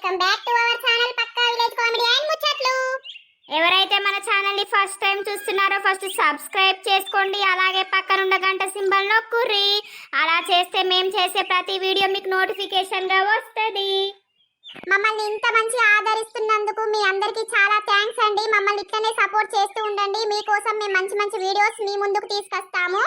Welcome back to our channel పక్కా village comedy and ముచ్చట్లు. ఎవరైతే మన ఛానల్ ని ఫస్ట్ టైం చూస్తున్నారో ఫస్ట్ సబ్స్క్రైబ్ చేసుకోండి. అలాగే పక్కనున్న గంట సింబల్ నొక్కుర్రి. అలా చేస్తే మేము చేసే ప్రతి వీడియో మీకు నోటిఫికేషన్ గా వస్తది. మమ్మల్ని ఇంత మంచి ఆదరిస్తున్నందుకు మీ అందరికీ చాలా థ్యాంక్స్ అండి. మమ్మల్ని ఇట్లనే సపోర్ట్ చేస్తూ ఉండండి. మీకోసం మేము మంచి మంచి వీడియోస్ మీ ముందుకు తీసుకొస్తాము.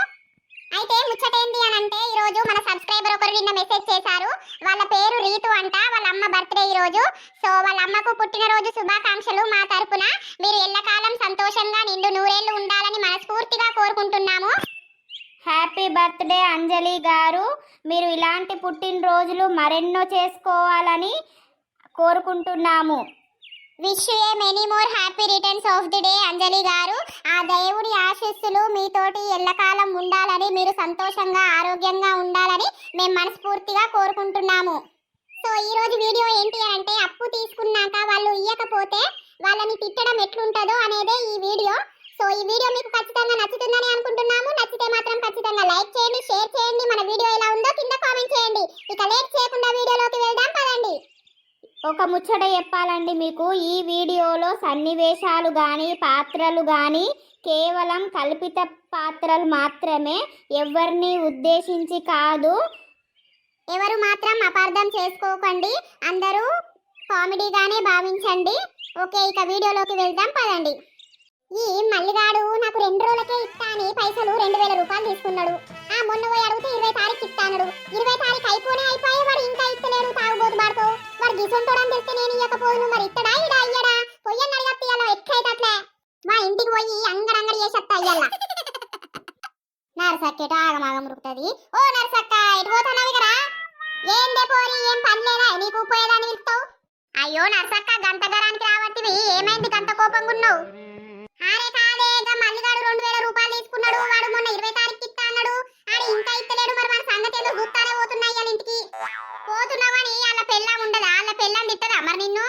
అయితే ముచ్చటేంటి అని అంటే ఈ రోజు మన సబ్స్క్రైబర్ ఒకరు నిన్న మెసేజ్ చేశారు. వాళ్ళ పేరు రీతు అంట. వాళ్ళ అమ్మ బర్త్డే ఈ రోజు. సో వాళ్ళ అమ్మకు పుట్టినరోజు శుభాకాంక్షలు మా తరపున. మీరు ఎల్లకాలం సంతోషంగా నిండు నూరేళ్లు ఉండాలని మనస్ఫూర్తిగా కోరుకుంటున్నాము. హ్యాపీ బర్త్డే అంజలి గారు. మీరు ఇలాంటి పుట్టినరోజులు మరెన్నో చేసుకోవాలని కోరుకుంటున్నాము. Wish you a many more happy returns of the day Anjali గారు. ఆ దేవుడి ఆశీస్సులు మీతోటి ఎల్లకాలం ఉండాలని, మీరు సంతోషంగా ఆరోగ్యంగా ఉండాలని మేము మనస్ఫూర్తిగా కోరుకుంటున్నాము. సో ఈ రోజు వీడియో ఏంటి అంటే అప్పు తీసుకున్నాక వాళ్ళు ఇయ్యకపోతే వాళ్ళని తిట్టడం ఎట్లుంటుందో అనేదే ఈ వీడియో. సో ఈ వీడియో మీకు ఖచ్చితంగా నచ్చుతుందని అనుకుంటున్నాము. నచ్చితే మాత్రం ఖచ్చితంగా లైక్ చేయండి, షేర్ చేయండి. మన వీడియో ఎలా ఉందో కింద కామెంట్ చేయండి. ఇక లేట్ చేయకుండా వీడియోలోకి వెళ్దాం పదండి. ఒక ముచ్చట చెప్పాలండి మీకు. ఈ వీడియోలో సన్నివేశాలు కానీ పాత్రలు కానీ కేవలం కల్పిత పాత్రలు మాత్రమే, ఎవరిని ఉద్దేశించి కాదు. ఎవరు మాత్రం అపార్థం చేసుకోకండి. అందరూ కామెడీగానే భావించండి. ఓకే, ఇక వీడియోలోకి వెళ్దాం పదండి. ఈ మల్లిగాడు నాకు 2 రోజులకే ఇస్తా అని పైసలు 2000 రూపాయలు తీసుకున్నాడు. మొన్న పోయి అడిగితే 20 తారీఖు ఇస్తాడు. 20 తారీఖు అయిపోయి వాడు ఇంకా ఇస్తలేడు. తాగుబోతు బాడుకో వాడు గిసొంటోడని తెలిస్తే నేను ఇయ్యకపోను. మరి ఇత్తడా ఇడా అయ్యడా పొయ్యని అడగత్తి అలా ఎక్కైతే అట్లే మా ఇంటికి పోయి అంగడంగడి చేసేస్తా అయ్యల్లా. నరసక్కేట ఆగమాగం ఉరుకుతుంది. ఓ నరసక్క ఎటు పోతున్నావు ఇక్కడ? ఏందే పోరి, ఏం పని లేదా నీకు? పోయేదాన్ని పిలుస్తావు? అయ్యో నరసక్క, గంట గరానికి రావట్టివి, ఏమైంది గంట కోపంగా ఉన్నావు? అరే కాదే, మల్లిగాడు 2000 రూపాయలు తీసుకున్నాడు. వాడు మొన్న 20 తారీఖు ఇస్తా అన్నాడు. ఆడు ఇంకా ఇస్తలేడు. మరి మన సంగతి ఏదో గుర్తానే పోతున్నాయి వాళ్ళ ఇంటికి. పోతున్నావని వాళ్ళ పెళ్ళాం ఉండదా? వాళ్ళ పెళ్ళాం తిట్టదా మరి నిన్ను?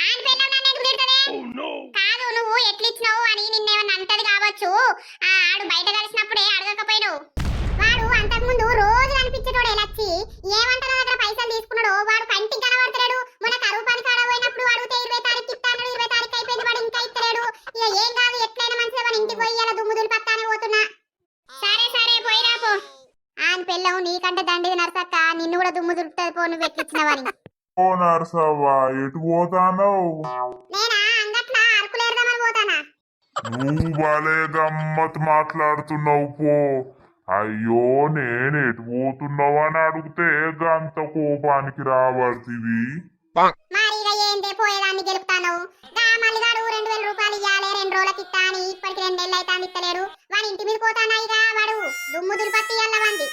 ఆయన పెళ్ళాం నన్ను ఎందుకు తిట్టదే? కాదు, నువ్వు ఎట్లిచ్చినావు అని నిన్నేమన్నా అంటది కావచ్చు. ఆడు బయట కలిసినప్పుడే అడగకపోయినావు. వాడు అంతకుముందు రోజు అనిపించేటోడు ఎలచ్చి ఏమంటారో దగ్గర పైసలు తీసుకున్నాడు. వాడు కంటికి కనబడతలేడు. మన కరువు పని కాడ పోయినప్పుడు అడిగితే 20 తారీఖు ఇస్తాను, 20 తారీఖు అయిపోయింది, వాడు ఇంకా ఇస్తలేడు. ఇక ఏం కాదు, ఎట్లయినా మంచిగా మన ఇంటికి పోయి అలా దుమ్ముదులు పత్తానే పోతున్నా. సరే సరే పోయిరా పో. ఆయన పెళ్ళం నీకంటే దండిది నరసక్క, నిన్ను కూడా దుమ్ము దులుపుతుంది పో, నువ్వు ఎట్లిచ్చినవని. ఓ నరసవ్వా, ఎటు పోతానవు? నేనా అంగట్లా అరకులేరుదామని పోతానా. నువ్వు భలే గమ్మత్ మాట్లాడుతున్నావు పో. అయ్యో, నేను ఎటు పోతున్నావు అని అడిగితే గంత కోపానికి రావాల్సివి. మరి ఇక ఏందే పోయేదాన్ని గెలుపుతాను. మల్లిగాడు 2000 రూపాయలు ఇవ్వాలి, 2 రోజులకి ఇస్తా అని ఇప్పటికి 2 నెలలు అయితే ఇస్తలేడు. వాడి ఇంటి మీద పోతానా ఇక వాడు దుమ్ము దులిపత్తి ఇయ్యాలవంది.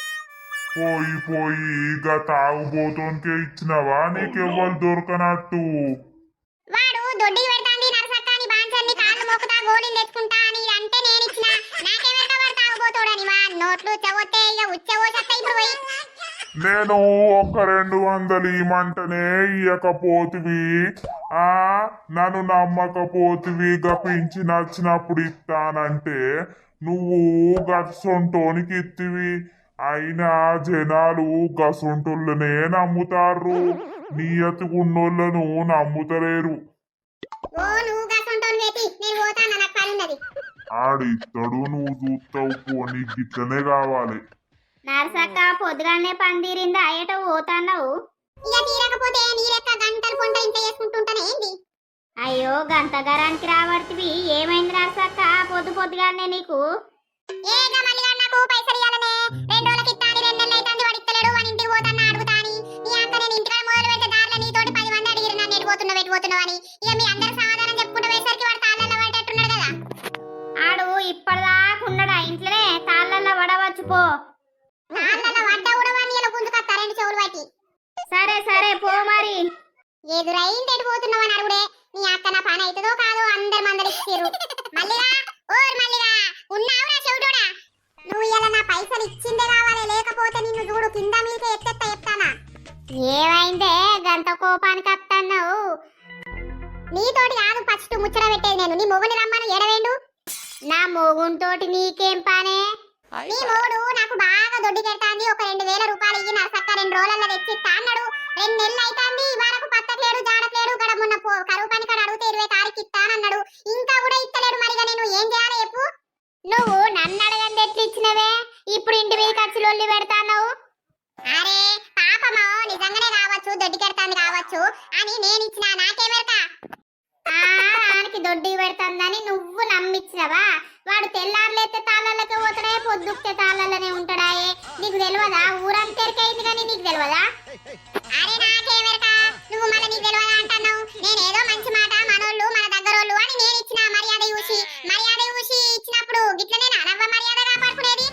పోయి ఇక తాగుబోతోనికే ఇచ్చినవా? నీకెవ్వరు దొరకనట్టు. వాడు దొడ్డికి పెడతాంది నరసక్క అని బాంచర్ని కాళ్ళు మొక్కుతా గోళీలు తెచ్చుకుంటా అని అంటే నేను ఇచ్చిన. నాకేమంటా వాడు తాగుబోతోడని. వా నోట్లు ఉచ్చవొత్తే ఇక ఉచ్చవోసత్తా ఇప్పుడు పోయి. నేను ఒక 200 ఇమ్మంటనే ఇయ్యకపోతివి. నన్ను నమ్మకపోతివి. గపించి నచ్చినప్పుడు ఇస్తానంటే నువ్వు గసొంటోనికి ఇత్తివి. అయినా జనాలు గసొంటోళ్ళనే నమ్ముతారు, నియతిగున్నోళ్ళను నమ్ముతలేరు. ఆడిత్తడు, నువ్వు చూస్తావు పో. నీకు గిట్లనే కావాలి. నరసక్క పొద్దుగానే పందిరిందా? ఎటో పోతాన్నావు? అయ్యో, గంట గరానికి రావట్టివి, ఏమైంది నరసక్క? పొద్దుగానే నీకు ఆడు ఇప్పటిదాకా ఉన్నాడా ఇంట్లోనే? తాళ్ళల్లో పడవచ్చు పో. సరే సరే పో మరి. ఎదురైంది ఎటు పోతున్నావని అడుగుడే. నీ అక్క నా పని అవుతుందో కాదో అందరు మందలిచ్చిర్రు. మల్లిగా ఓ మల్లిగా, ఉన్నావురా చెవిటోడా? నువ్వు ఇలా నా పైసలు ఇచ్చిందే కావాలి, లేకపోతే నిన్ను చూడు కింద మీకే ఎత్తెత్తా చెప్తానా. ఏమైందే గంట కోపానికి వస్తున్నావు? నీతోటి కాదు ఫస్ట్ ముచ్చట పెట్టేది నేను. నీ మొగుని రమ్మను, ఏడవేండు? నా మొగుంతోటి నీకేం పనే? నీ మొగుడు నాకు బాగా దొడ్డి పెడతాంది. ఒక 2000 రూపాయలు ఇయ్యి నరసక్క 2 రోజులలో తెచ్చిస్తా అన్నాడు. 2 నెలలు అవుతాంది, ఇవాళకు పత్తట్లేడు, జాడ కరువు పని కాడ అడిగితే 20 తారీఖు ఇస్తానన్నాడు. ఇంకా కూడా ఇస్తలేడు. మరిగా నేను ఏం చేయాలి చెప్పు? నువ్వు నన్ను అడగండి ఎట్లా ఇచ్చినవే, ఇప్పుడు ఇంటి మీద ఖర్చు లొల్లి పెడతావు. అరే పాపమో నిజంగానే కావచ్చు, దొడ్డికెడతాంది కావచ్చు అని నేను ఇచ్చిన. నాకేమెరక? ఆనికి దొడ్డి పెడతాందని నువ్వు నమ్మిచ్చినవా? వాడు తెల్లారులేస్తే తాళ్ళకే పోతాడే, పొద్దుకే తాళ్ళనే ఉంటాడాయే. నీకు తెలియదా? ఊరంతా ఎరికైంది కానీ నీకు తెలియదా? అరే నాకేమెరక? నువ్వు మళ్ళీ నీకు తెలియదా అంటున్నావు. నేనేదో మంచి మాట మనోళ్ళు మన దగ్గరోళ్ళు అని నేను ఇచ్చిన. మర్యాద చూసి ఇచ్చినప్పుడు గిట్లనే నవ్వ మర్యాద కాపాడుకునేది.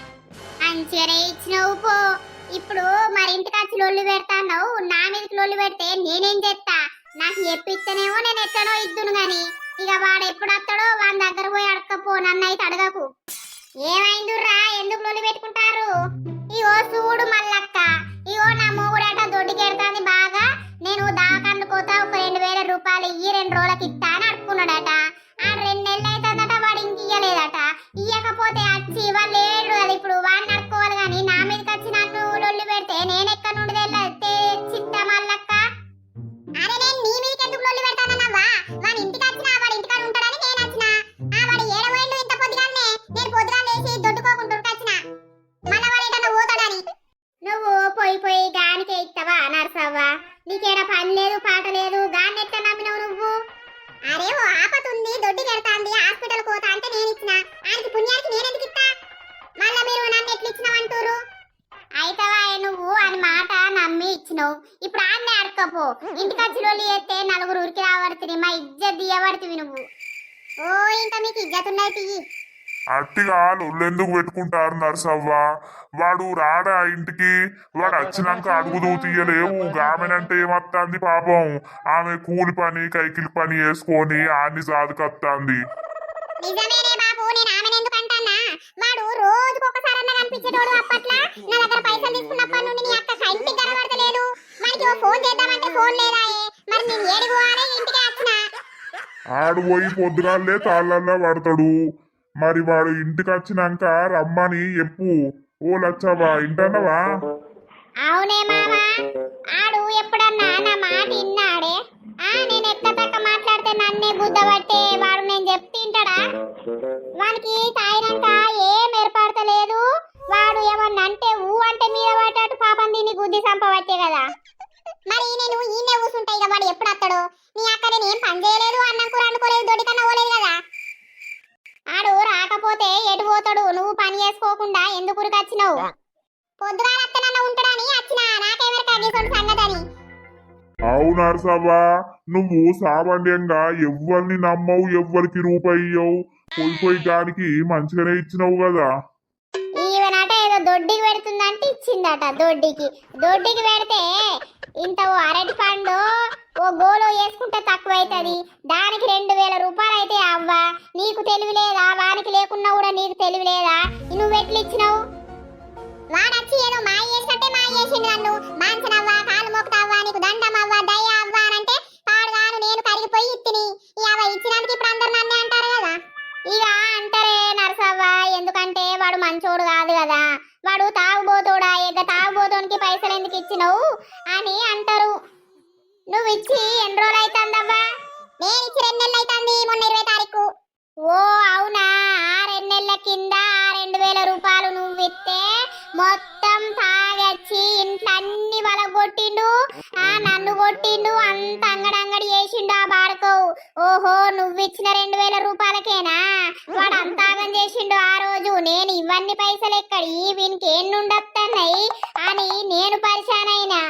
మంచిగానే ఇచ్చినవు పో. ఇప్పుడు మరి ఇంటికి వచ్చి లొల్లి పెడతావు, నా మీదకి లొల్లి పెడితే నేనేం చేస్తా? నాకు చెప్పిస్తేనేమో నేను ఎట్లనో ఇద్దును గాని, ఇక వాడు ఎప్పుడు వస్తాడో వాడి దగ్గర పోయి అడగకపో. నన్ను అయితే అడగకు. ఏమైందిరా? ఎందుకు లొల్లి పెట్టుకుంటారు? ఇగో చూడు మల్లక్క, ఇగో నా మొగుడట దొడ్డికెడతాంది బాగా. నేను దాకండు కోత ఒక 2000 రూపాయలు ఇయ్యి 2 రోజులకి ఇస్తా అని అడుక్కున్నాడట. ఆ 2 నెలలు అవుతుందట, వాడు ఇంక ఇయ్యలేదట. ఇయ్యకపోతే వచ్చి వాళ్ళు ఏడు కదా ఇప్పుడు వాడిని అడుక్కోవాలి కానీ నా మీదకి వచ్చి నన్ను లొల్లి పెడితే నేను ఎక్కడ నుండి చిత్త మల్లక్క. అరే నేను నీ మీదకి ఎందుకు లొల్లి పెడతానన్నావా? వాడి ఇంటికి వచ్చినా వాడి ఇంటికాడ ఉంటాడని నేను వచ్చిన. వాడు ఏడవైండు ఇంత పొద్దుగానే. నేను పొద్దుగా లేచి దొడ్డుకోకుండా వచ్చిన. మళ్ళా వాడు ఏదన్నా పోతాడని. నువ్వు పోయి గానికే ఇస్తావా నరసవ్వ? నీకేడ పని లేదు పాట లేదు, గాన్ని ఎట్లా నమ్మినావు నువ్వు? అరే ఓ ఆపతుంది, దొడ్డికెడతాంది, హాస్పిటల్ పోతా అంటే నేను ఇచ్చిన. ఆయనకి పుణ్యానికి నేనెందుకు ఇస్తా? మళ్ళా మీరు నన్ను ఎట్లా ఇచ్చినావంటారు? అయితవా నువ్వు అని మాట నమ్మి ఇచ్చినావు. ఇప్పుడు ఆన్నే అడకపో. ఇంటికి వచ్చి లొల్లి చేస్తే 4 ఊరికి రాబడుతుంది, మా ఇజ్జత్ దియబడుతుంది నువ్వు. ఓ ఇంకా మీకు ఇజ్జత్ ఉన్నాయి తియ్యి. అట్టిగా లొల్లెందుకు పెట్టుకుంటారు నర్సవ్వ? వాడు రాడా ఇంటికి? వాడు వచ్చినాక అడుగుదూ తీయలేవు. ఆమెనంటే ఏమత్తాంది పాపం? ఆమె కూలి పని కైకిలి పని వేసుకొని ఆన్ని సాదుకొత్తాంది. నిజమేనే బాబు, నేను ఆమెను ఎందుకు అంటానా? వాడు రోజుకొకసారన్నా కనిపించేటోడు. అప్పట్లా నా దగ్గర పైసలు తీసుకున్నప్పటి నుండి నీ అక్క ఇంటికి కనబడతలేదు. వాడికి ఓ ఫోన్ చేద్దామంటే ఫోన్ లేదాయే. మరి నేను ఏడికి పోవాలి? ఇంటికి వచ్చిన. ఆడు పోయి పొద్దుగాలే తాళ్ళల్లో పడతాడు. మరి వాడు ఇంటికి వచ్చినాక రమ్మని చెప్పు. ఓ లచ్చవ్వ, ఇంటన్నవా? అవునే మామా, ఆడు ఎప్పుడన్నా నా మాట విన్నాడే? నేను ఎక్క తక్క మాట్లాడితే నన్నే బుద్ధబట్టే వాడు నేను చెప్తింటాడా? వానికి తాగినాక ఏం ఏర్పడతలేదు. వాడు ఏమన్నా అంటే ఊ అంటే మీద పడ్డట్టు పాపం దీన్ని గుద్ది సంపబట్టే కదా. మరి నేను ఈయనే కూర్చుంటా. ఇక వాడు ఎప్పుడు వస్తాడు? నీ అక్క నేను ఏం పని చేయలేదు, అన్నం కూర అనుకోలేదు, దొడ్డికన్నా పోలేదు కదా. ఆడు రాకపోతే ఎటు పోతాడు? నువ్వు పని చేసుకోకుండా ఎందుకు ఉరికొచ్చినావు? పొద్దుగా అత్తనన్న ఉంటాడని వచ్చిన. నాకేమెరక గీసోడు సంగతని. అవు నర్సవ్వ, నువ్వు సామాన్యంగా ఎవ్వరిని నమ్మవు, ఎవ్వరికి రూపాయి ఇయ్యవు. పోయి దానికి మంచిగానే ఇచ్చినావు కదా. ఈవెనట ఏదో దొడ్డికి పెడుతుందంటే ఇచ్చిందట. దొడ్డికి పెడితే ఇంత ఓ అరటి పండు ఓ గోలో వేసుకుంటే తక్కువ అవుతుంది. దానికి 2000 రూపాయలు అయితే అవ్వ. నీకు తెలివి లేదా? వానికి లేకున్నా కూడా నీకు తెలివి లేదా? నువ్వు ఎట్లా ఇచ్చినావు? వాడచ్చి ఏదో మాయ చేసినట్టే మాయ చేసిండు నన్ను. మాంసనవ్వా, కాలు మోపుతావా, నీకు దండమవ్వా, దయ అవ్వా అంటే పాడుగాను నేను కరిగిపోయి ఇత్తిని. ఇచ్చినందుకు ఇప్పుడు అందరు నన్నే అంటారు కదా. ఇక అంటారే నరసవ్వ, ఎందుకంటే వాడు మంచోడు కాదు కదా. వాడు తాగుబోతోడా? తాగుబోతోనికి పైసలు ఎందుకు ఇచ్చినావు అని అంటారు. నువ్వు ఇచ్చి ఎన్ని రోజులు అవుతుందవ్వా? నేను ఇచ్చి 2 నెలలు అవుతుంది. మొన్న 20 తారీఖు. ఓ అవునా? ఆ 2 నెలల కింద 2000 రూపాయలు నువ్వు ఇస్తే మొత్తం తాగచ్చి ఇంట్లో అన్ని వలగొట్టిండు. నన్ను కొట్టిండు, అంత అంగడంగడి చేసిండు ఆ బాడుకోవు. ఓహో, నువ్వు ఇచ్చిన 2000 రూపాయలకేనా వాడు అంత ఆగం చేసిండు ఆ రోజు? నేను ఇవన్నీ పైసలు ఎక్కడి, వీనికి ఏం నుండొస్తున్నాయి అని నేను పరిశాన్ అయినా.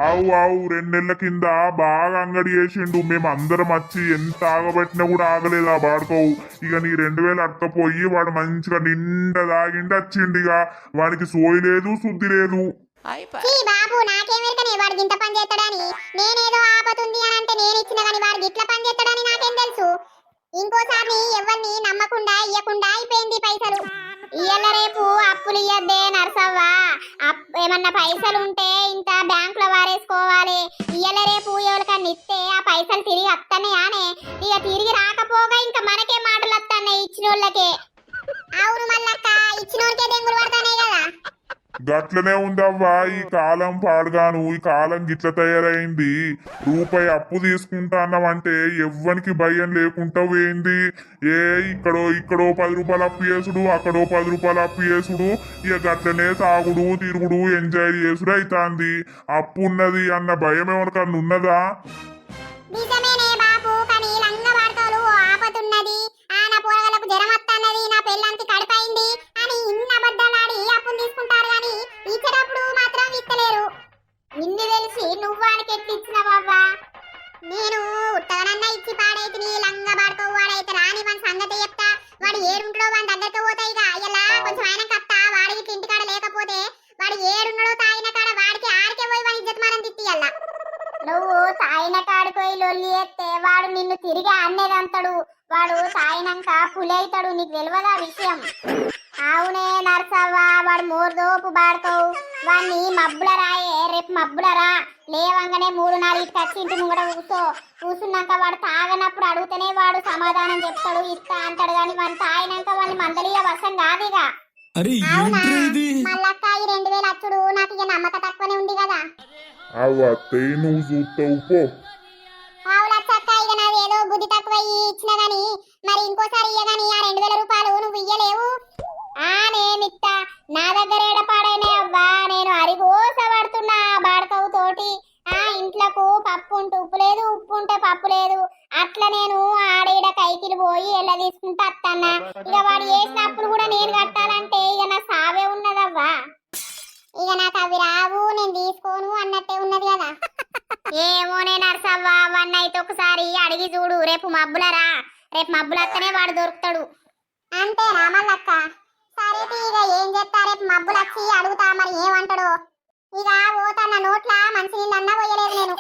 ఆవు 2 నెలల కింద బాగా అంగడి చేసిండు. మేము అందరం వచ్చి ఎంత ఆగబట్టినా కూడా ఆగలేదు ఆ బాడుకోవు. ఇక నీ 2000 అక్కపోయి వాడు మంచిగా నిండా తాగిండి వచ్చిండు. ఇక వాడికి సోయి లేదు, శుద్ధి లేదు. బాబు నాకేమెరకనే వాడికి ఇంత పని చేస్తాడని. నేనేదో ఆపతుంది అని అంటే నేను ఇచ్చిన కానీ వాడికి ఇట్లా పని చేస్తాడని నాకేం తెలుసు? ఇంకోసారి ఎవరిని నమ్మకుండా ఇయ్యకుండా అయిపోయింది పైసలు. ఇయ్యాల రేపు అప్పులు ఇయ్యద్దే నరసవ్వ. ఏమన్నా పైసలు ఉంటే ఇంత బ్యాంకులో వారేసుకోవాలి. ఇయ్యాల రేపు ఎవరికన్నా ఇస్తే ఆ పైసలు తిరిగి వస్తానే. ఇక తిరిగి రాకపోగా ఇంకా మనకే మాటలు వస్తాయి ఇచ్చిన వాళ్ళకే. అవును మల్లక్క, ఇచ్చినోడికే దెంగులు పడతానే కదా. గట్లనే ఉందవ్వా ఈ కాలం పాడుగాను. ఈ కాలం గిట్ల తయారైంది. రూపాయి అప్పు తీసుకుంటాన్నామంటే ఎవ్వనికి భయం లేకుండా పోయింది. ఇక్కడో 10 రూపాయలు అప్పు చేసుడు, అక్కడో 10 రూపాయలు అప్పు చేసుడు, ఇక గట్లనే తాగుడు తిరుగుడు ఎంజాయ్ చేసుడు అవుతాంది. అప్పు ఉన్నది అన్న భయం ఎవరికన్నా ఉన్నదా? నిజమేనే బాబు, కానీ లంగ వార్తలు ఆపతున్నది. నా పోరగాళ్ళకు జ్వరం వస్తున్నది, నా పెళ్ళంతి కడిపోయింది అని ఇన్ని అబద్ధాలాడి అప్పులు తీసుకుంటారు కానీ ఇచ్చేటప్పుడు మాత్రం ఇస్తలేరు. ఇన్ని తెలిసి నువ్వానికి ఎట్లు ఇచ్చినవవ్వా? నేను ఉత్తగనన్నా ఇచ్చి పాడైతిని. లంగ బాడుకోవు వాడైతే రాని మన సంగతి చెప్తా. వాడు ఏడుంటాడో వాడి దగ్గరికి పోతాయి. ఇలా కొంచెం ఆయన కత్తా వాడికి ఇంటికాడ లేకపోతే వాడు ఏడున్నాడో తాగిన కాడ వాడికి ఆడికే పోయి వాడి ఇజ్జత్ మనం తిట్టియల్ల. నువ్వు తాయిన కాడిపోయి లొల్లి ఎత్తే వాడు నిన్ను తిరిగి అన్నేదంతాడు. వాడు తాయినాక పులి అవుతాడు. నీకు తెలియదా విషయం? అవునే నర్సవ్వ, వాడు మోర్దోపు బాడుకోవు. వాడిని మబ్బుల రాయే, రేపు మబ్బులరా లేవంగానే 3-4 వచ్చి ఇంటి ముంగడ కూర్చున్నాక వాడు తాగనప్పుడు అడిగితేనే వాడు సమాధానం చెప్తాడు, ఇస్తా అంటాడు. కానీ వాడిని తాగినాక వాడిని మందలియ వశం కాదుగా. అవునా మళ్ళక్క ఈ 2000 అచ్చుడు నాకు ఇక నమ్మక తక్కువనే ఉంది కదా. అవత్తే నువ్వు చూస్తావు పో. అవులచ్చక్క, ఇక నాది ఏదో బుద్ధి తక్కువ ఇచ్చిన గాని మరి ఇంకోసారి ఇయ్యగాని ఆ 2000 రూపాయలు నువ్వు ఇయ్యలేవు. నేనిత్తా. నా దగ్గర ఏడపాడైనా అవ్వా, నేను అరిగోస పడుతున్నా బాడకవు తోటి. ఇంట్లకు పప్పు ఉంటే ఉప్పు లేదు, ఉప్పు ఉంటే పప్పు లేదు. అట్లా నేను ఆడీడ కైకిలు పోయి ఎలా తీసుకుంటా అత్తన్నా. ఇక వాడు చేసినప్పుడు కూడా నేను కట్టాలంటే ఇక నా సావే ఉన్నదవ్వా. ఇక నాకు అవి రావు, నేను తీసుకోను అన్నట్టే ఉన్నది కదా. ఏమో నేను నర్సవ్వా, వన్ అయితే ఒకసారి అడిగి చూడు. రేపు మబ్బులరా, రేపు మబ్బులత్తనే వాడు దొరుకుతాడు. అంతేనా మళ్ళక్క? సరే ఇక ఏం చేస్తా, రేపు మబ్బులు వచ్చి అడుగుతా మరి ఏమంటాడు. ఇక పోతన్న నోట్ల మంచి నీళ్ళన్నా పోయలేదు నేను.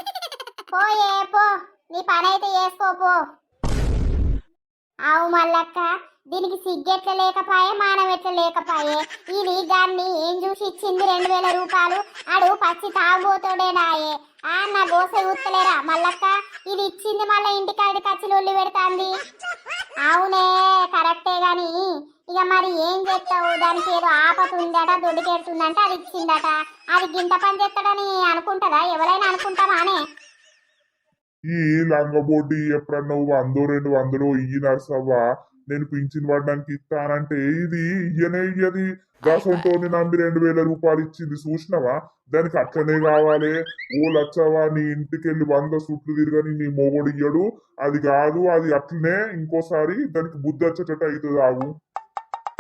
పోయే పో, నీ పని అయితే చేసుకోపో. అవు మల్లక్క, దీనికి సిగ్గెట్ల లేకపాయే, మానం ఎట్ల లేకపాయే. ఇది దాన్ని ఏం చూసి ఇచ్చింది 2000 రూపాయలు? అడు పచ్చి తాగుబోతోడేనాయే. నా గోస ఊత్తలేరా మల్లక్క? ఇది ఇచ్చింది మళ్ళీ ఇంటికాడి కచ్చిలు ఒళ్ళు పెడతాంది. అవునే కరెక్టే గాని ఇక మరి ఏం చేస్తావు? దానికి ఏదో ఆపత ఉందట, దొడ్డుకెడుతుందంటే అది ఇచ్చిందట. అది గింత పని చేస్తాడని అనుకుంటుందా? ఎవరైనా అనుకుంటామానే? ఈ లంగబోటి ఎప్పుడన్నా 100-200 ఇయ్యి నర్సవ్వా, నేను పింఛన్ పడడానికి ఇస్తానంటే ఇది ఇయ్యది. దాసంతో నమ్మి 2000 రూపాయలు ఇచ్చింది చూసినవా? దానికి అట్లనే కావాలి. ఓ లచ్చవా, నీ ఇంటికెళ్ళి 100 సుట్లు తిరగని నీ మొగుడు ఇయ్యడు. అది కాదు, అది అట్లనే ఇంకోసారి దానికి బుద్ధి వచ్చేటట్టు అవుతుంది. ఆగు.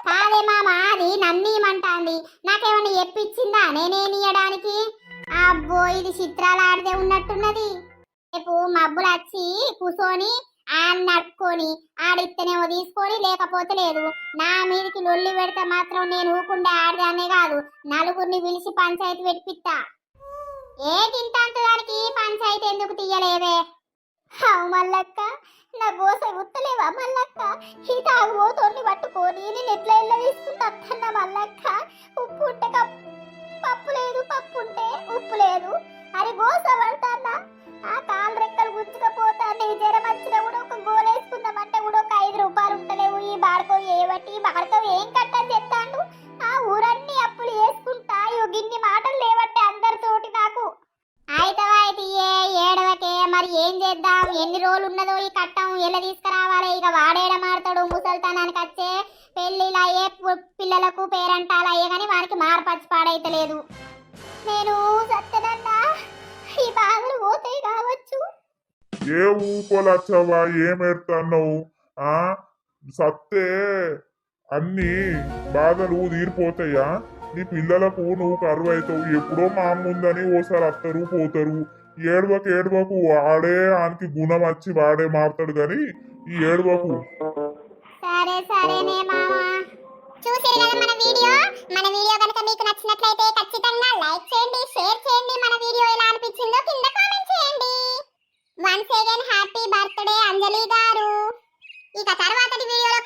కాదే మామ, అది నన్నీమంటాంది. నాకేమన్నా ఎప్పిచ్చిందా నేనేమియడానికి? అబ్బో, ఇది చిత్రాలు ఆడితే ఉన్నట్టున్నది. రేపు మబ్బులు వచ్చి కూసోని నడుపుకొని ఆడిస్తేనేమో తీసుకొని, లేకపోతే లేదు. నా మీదకి లొల్లి పెడితే మాత్రం నేను ఊకుండే ఆడదానే కాదు, నలుగురిని పిలిచి పంచాయతీ పెట్టిపిస్తా. గింతంత దానికి పంచాయతీ ఎందుకు తీయలేవే? అవు మల్లక్క, నా గోస గుత్తలేవా మల్లక్క? ఈ తాగుబోతోని పట్టుకొని నేను ఎట్లా ఇళ్ళ తీసుకుంటా అత్తన్న మల్లక్క. ఉప్పు ఉంటే పప్పు లేదు, పప్పు ఉంటే ఉప్పు లేదు. అరే గోస పడతాన్నా. ఆ కాలు రెక్కలు గుచ్చుకపోతాండి. జ్వరం వచ్చినా కూడా ఒక గోలేసుకుందామంటే కూడా ఒక 5 రూపాయలు ఉంటలేవు. ఈ బాడకో ఏవటి బాడకో ఏం కట్టని చెప్తాండు. ఆ ఊరన్నీ అప్పులు వేసుకుంటా గిన్ని మాటలు లేవట్టే అందరితోటి నాకు. అయితే ఏడవకే, మరి ఏం చేద్దాం? ఎన్ని రోజులు ఉన్నదో ఈ కట్టం, ఎలా తీసుకురావాలి? ఇక వాడేడ మాడతాడు ముసల్తనానికి వచ్చే పెళ్లిలా ఏ పిల్లలకు పేరంటాలు అయ్యే కానీ వానికి మార్పచ్చి పాడైతలేదు. నేను సత్తనన్నా ఈ బాధలు పోతాయి కావచ్చు. ఏ ఊకోలచ్చవా, ఏమెడతావు? సత్తే అన్ని బాధలు తీరిపోతాయా? నీ పిల్లలకు నువ్వు కరువు అవుతావు. ఎప్పుడో మా అమ్మ ఉందని ఓసారి వస్తారు పోతారు. ఏడవకు, వాడే ఆయనకి గుణం వచ్చి వాడే మారుతాడు గాని ఈ ఏడవకు. సరేనే మామా. చూసారు కదా మన వీడియో కనుక మీకు నచ్చినట్లయితే ఖచ్చితంగా లైక్ చేయండి, షేర్ చేయండి. మన వీడియో ఎలా అనిపించిందో కింద కామెంట్ చేయండి. వన్స్ అగైన్ హ్యాపీ బర్త్డే అంజలి గారు. ఇక తర్వాతటి వీడియోలో